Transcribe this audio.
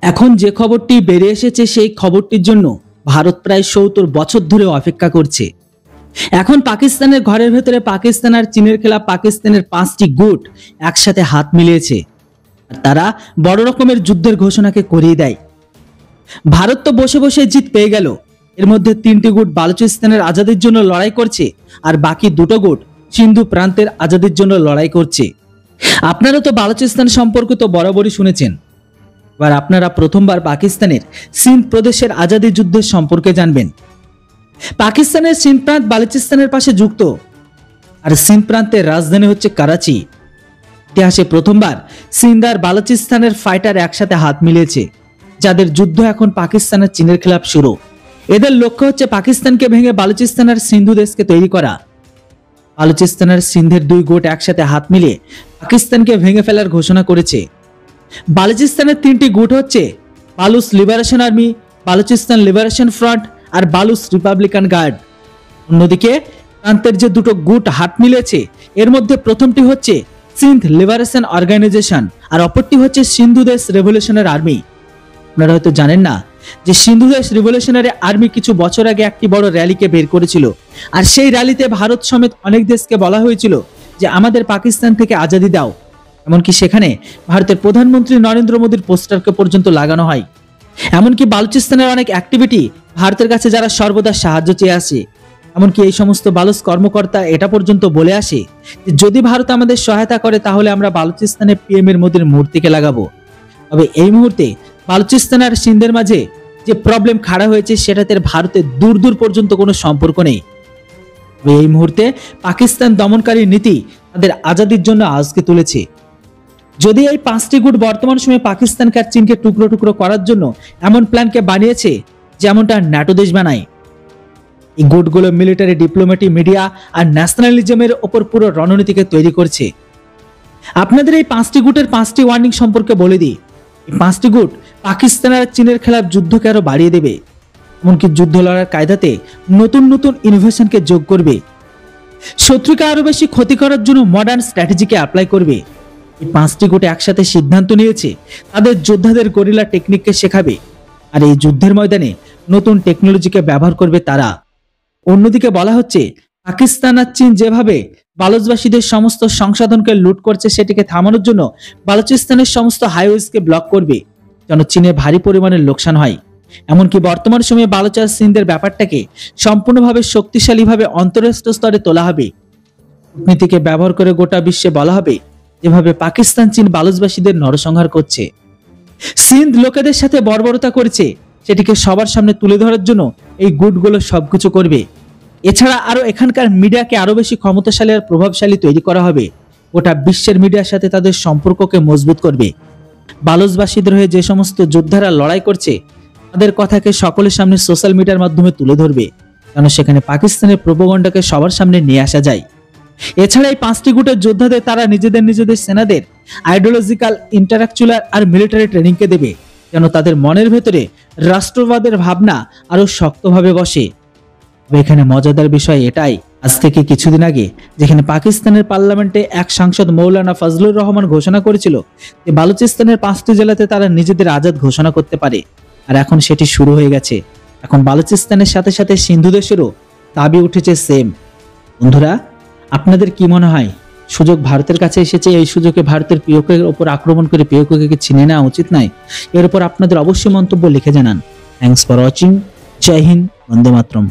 এখন যে খবরটি বেরিয়ে এসেছে সেই খবরটির জন্য ভারত প্রায় ৭০ বছর ধরে অপেক্ষা করছে। এখন পাকিস্তানের ঘরের ভেতরে পাকিস্তান আর চীনের খেলা পাকিস্তানের 5টি গুট একসাথে হাত মিলিয়েছে। তারা বড় রকমের যুদ্ধের ঘোষণাকে করিয়ে দেয়। ভারত তো বসে বসে জিত পেয়ে গেল। এর মধ্যে 3টি গুট বালুচিস্তানের আজাদির জন্য লড়াই করছে, আর বাকি 2টো গুট সিন্ধু প্রান্তের আজাদির জন্য লড়াই করছে। আপনারা তো বালুচিস্তান সম্পর্কে তো বরাবরই শুনেছেন। এবার আপনারা প্রথমবার পাকিস্তানের সিন্ধ প্রদেশের আজাদি যুদ্ধের সম্পর্কে জানবেন। পাকিস্তানের সিন্ধ প্রান্ত বালুচিস্তানের পাশে যুক্ত, আর সিন্ধ প্রান্তের রাজধানী হচ্ছে করাচি। ইতিহাসে প্রথমবার সিন্ধ আর বালুচিস্তানের ফাইটার একসাথে হাত মিলিয়েছে, যাদের যুদ্ধ এখন পাকিস্তান আর চীনের খেলাফ শুরু। এদের লক্ষ্য হচ্ছে পাকিস্তানকে ভেঙে বালুচিস্তান আর সিন্ধু দেশকে তৈরি করা। বালুচিস্তান আর সিন্ধের 2 গুট একসাথে হাত মিলিয়ে পাকিস্তানকে ভেঙে ফেলার ঘোষণা করেছে। বালুচিস্তানের 3টি গুট হচ্ছে Baloch liberation army, Balochistan liberation front আর বালুচ রিপাবলিকান গার্ড। অন্যদিকে প্রান্তের যে 2টো গুট হাত মিলেছে, এর মধ্যে প্রথমটি হচ্ছে সিন্ধ লিবারেশন অর্গানাইজেশন আর অপরটি হচ্ছে সিন্ধু দেশ রেভলিউশনারি আর্মি। আপনারা হয়তো জানেন না যে সিন্ধু দেশ রেভলিউশনারি আর্মি কিছু বছর আগে একটি বড় র্যালিকে বের করেছিল, আর সেই র্যালিতে ভারত সমেত অনেক দেশকে বলা হয়েছিল যে আমাদের পাকিস্তান থেকে আজাদি দাও। এমনকি সেখানে ভারতের প্রধানমন্ত্রী নরেন্দ্র মোদীর পোস্টারকে পর্যন্ত লাগানো হয়। এমনকি বালুচিস্তানের অনেক অ্যাক্টিভিটি ভারতের কাছে যারা সর্বদা সাহায্য চেয়ে আসে, এমনকি এই সমস্ত বালুচ কর্মকর্তা এটা পর্যন্ত বলে আসে যে যদি ভারত আমাদের সহায়তা করে তাহলে আমরা বালুচিস্তানে PM এর মোদীর মূর্তিকে লাগাবো। তবে এই মুহূর্তে বালুচিস্তান আর সিন্ধের মাঝে যে প্রবলেম খাড়া হয়েছে সেটাতে ভারতের দূর দূর পর্যন্ত কোনো সম্পর্ক নেই। এই মুহূর্তে পাকিস্তান দমনকারী নীতি তাদের আজাদির জন্য আজকে তুলেছে। যদি এই 5টি গুট বর্তমান সময়ে পাকিস্তানকে আর চীনকে টুকরো টুকরো করার জন্য এমন প্ল্যানকে বানিয়েছে যেমনটা ন্যাটো দেশ বানায়। এই গুটগুলো মিলিটারি, ডিপ্লোম্যাটিক, মিডিয়া আর ন্যাশনালিজমের ওপর পুরো রণনীতিকে তৈরি করছে। আপনাদের এই 5টি গুটের 5টি ওয়ার্নিং সম্পর্কে বলে দিই। এই 5টি গুট পাকিস্তান আর চীনের খেলার যুদ্ধকে আরো বাড়িয়ে দেবে, এমনকি যুদ্ধ লড়ার কায়দাতে নতুন নতুন ইনোভেশনকে যোগ করবে, শত্রুকে আরো বেশি ক্ষতি করার জন্য মডার্ন স্ট্র্যাটেজিকে অ্যাপ্লাই করবে। এই 5টি গুট একসাথে সিদ্ধান্ত নিয়েছে তাদের যোদ্ধাদের গরিলা টেকনিককে শেখাবে, আর এই যুদ্ধের ময়দানে নতুন টেকনোলজিকে ব্যবহার করবে তারা। অন্যদিকে বলা হচ্ছে পাকিস্তান আর চীন যেভাবে বালুচবাসীদের সমস্ত সংসাধনকে লুট করছে, সেটিকে থামানোর জন্য বালুচিস্তানের সমস্ত হাইওয়েজকে ব্লক করবে যেন চীনের ভারী পরিমাণের লোকসান হয়। এমনকি বর্তমান সময়ে বালুচ আর সিন্ধের ব্যাপারটাকে সম্পূর্ণভাবে শক্তিশালীভাবে আন্তঃরাষ্ট্রীয় স্তরে তোলা হবে। কূটনীতিকে ব্যবহার করে গোটা বিশ্বে বলা হবে যেভাবে পাকিস্তান চীন বালুচবাসীদের নরসংহার করছে, সিন্ধ লোকেদের সাথে বর্বরতা করেছে, সেটিকে সবার সামনে তুলে ধরার জন্য এই গুটগুলো সবকিছু করবে। এছাড়া আরো এখানকার মিডিয়াকে আরো বেশি ক্ষমতাশালী আর প্রভাবশালী তৈরি করা হবে। গোটা বিশ্বের মিডিয়ার সাথে তাদের সম্পর্ককে মজবুত করবে। বালুচবাসীদের হয়ে যে সমস্ত যোদ্ধারা লড়াই করছে তাদের কথাকে সকলের সামনে সোশ্যাল মিডিয়ার মাধ্যমে তুলে ধরবে, যেন সেখানে পাকিস্তানের প্রোপাগান্ডাকে সবার সামনে নিয়ে আসা যায়। এছাড়া এই 5টি গুটের যোদ্ধাদের তারা নিজেদের সেনাদের আইডিওলজিক্যাল, ইন্টালেকচুয়াল আর মিলিটারি ট্রেনিংকে দেবে, যেন তাদের মনের ভেতরে রাষ্ট্রবাদের ভাবনা আরো শক্তভাবে বসে। এখানে মজাদার বিষয় এটাই, আজ থেকে কিছুদিন আগে যেখানে পাকিস্তানের পার্লামেন্টে এক সাংসদ মৌলানা ফজলুর রহমান ঘোষণা করেছিল যে বালুচিস্তানের 5টি জেলাতে তারা নিজেদের আজাদ ঘোষণা করতে পারে, আর এখন সেটি শুরু হয়ে গেছে। এখন বালুচিস্তানের সাথে সাথে সিন্ধু দেশেরও দাবি উঠেছে সেম। বন্ধুরা, আপনাদের কি মনে হয় সুযোগ ভারতের কাছে এসেছে, এই সুযোগে ভারতের পিওকের ওপর আক্রমণ করে পিওকে ছিনে নেওয়া উচিত নয়? এর উপর আপনাদের অবশ্যই মন্তব্য লিখে জানান। Thanks for watching. Jai Hind, Vande Mataram.